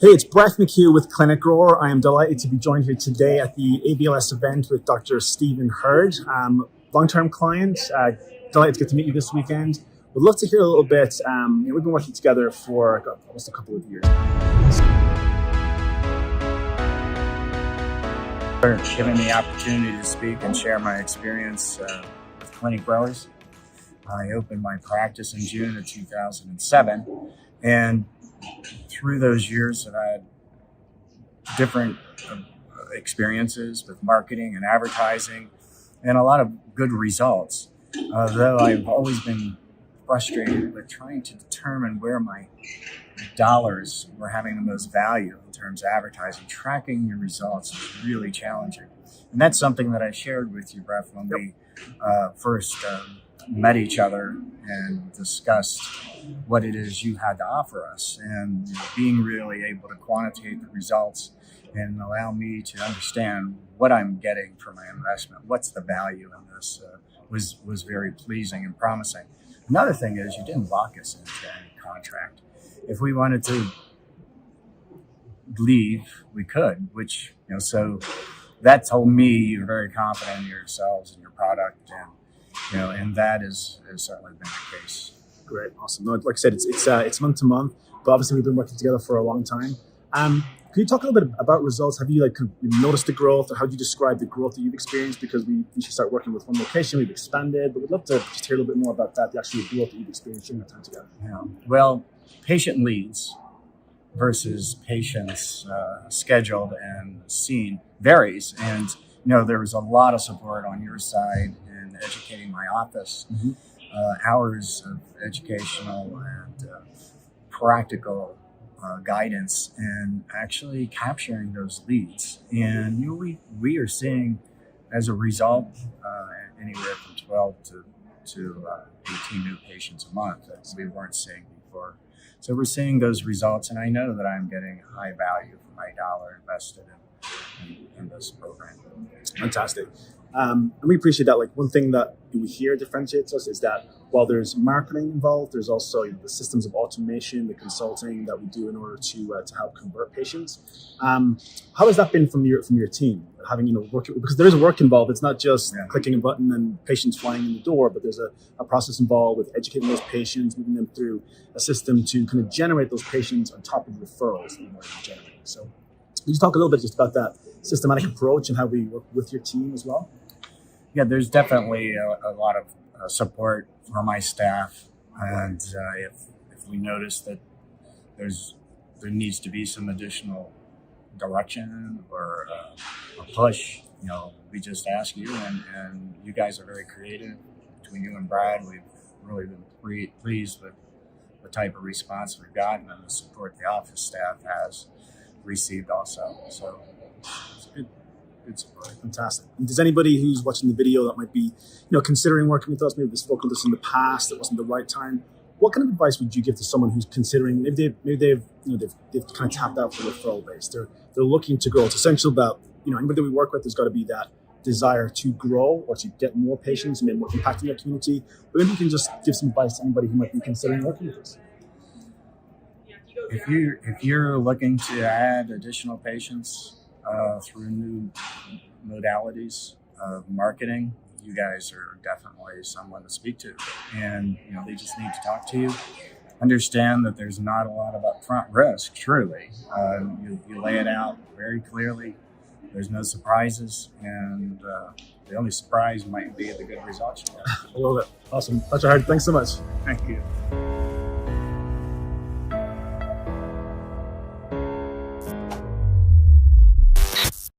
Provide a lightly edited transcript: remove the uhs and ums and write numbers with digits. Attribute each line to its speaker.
Speaker 1: Hey, it's Brett McHugh with ClinicGrower. I am delighted to be joined here today at the ABLS event with Dr. Stephen Heird, long-term client. Delighted to get to meet you this weekend. Would love to hear a little bit. We've been working together for almost a couple of years.
Speaker 2: For giving me the opportunity to speak and share my experience with ClinicGrowers. I opened my practice in June of 2007, and through those years I've had different experiences with marketing and advertising and a lot of good results, though I've always been frustrated with trying to determine where my dollars were having the most value in terms of advertising. Tracking your results is really challenging. And that's something that I shared with you, Brett, when we first met each other and discussed what it is you had to offer us, and being really able to quantitate the results and allow me to understand what I'm getting for my investment, what's the value in this, was very pleasing and promising. Another thing is you didn't lock us into any contract. If we wanted to leave, we could, so that told me you're very confident in yourselves and your product, and that has certainly been the case.
Speaker 1: Great, awesome. No, like I said, it's month to month, but obviously we've been working together for a long time. Can you talk a little bit about results? Have you noticed the growth, or how do you describe the growth that you've experienced? Because we should start working with one location, we've expanded, but we'd love to just hear a little bit more about that, the actual growth that you've experienced during that time together.
Speaker 2: Yeah. Well, patient leads versus patients scheduled and seen varies, and there was a lot of support on your side in educating my office. Mm-hmm. Hours of educational and practical guidance, and actually capturing those leads. And we are seeing, as a result, anywhere from 12 to 18 new patients a month that we weren't seeing before. So we're seeing those results, and I know that I'm getting high value for my dollar invested in this program.
Speaker 1: Fantastic. And we appreciate that. Like, one thing that we hear differentiates us is that while there's marketing involved, there's also the systems of automation, the consulting that we do in order to help convert patients. How has that been from your team? Having work, because there is work involved. It's not just clicking a button and patients flying in the door, but there's a process involved with educating those patients, moving them through a system to kind of generate those patients on top of referrals that you're generating. So, can you talk a little bit just about that systematic approach and how we work with your team as well?
Speaker 2: Yeah, there's definitely a lot of support from my staff, and if we notice that there needs to be some additional direction or a push, we just ask you, and you guys are very creative. Between you and Brad, we've really been pleased with the type of response we've gotten and the support the office staff has received also. So it's good support.
Speaker 1: Fantastic. And does anybody who's watching the video that might be, considering working with us, maybe they've spoken to us in the past, it wasn't the right time, what kind of advice would you give to someone who's considering, maybe they've kind of tapped out for referral base, they're looking to grow? It's essential that anybody that we work with, there's got to be that desire to grow or to get more patients and make more impact in their community. But maybe you can just give some advice to anybody who might be considering working with us.
Speaker 2: If you're looking to add additional patients through new modalities of marketing, you guys are definitely someone to speak to, and they just need to talk to you. Understand that there's not a lot of upfront risk. Truly, you lay it out very clearly. There's no surprises, and the only surprise might be the good results you get.
Speaker 1: I love it. Awesome. Dr. Heird, thanks so much.
Speaker 2: Thank you.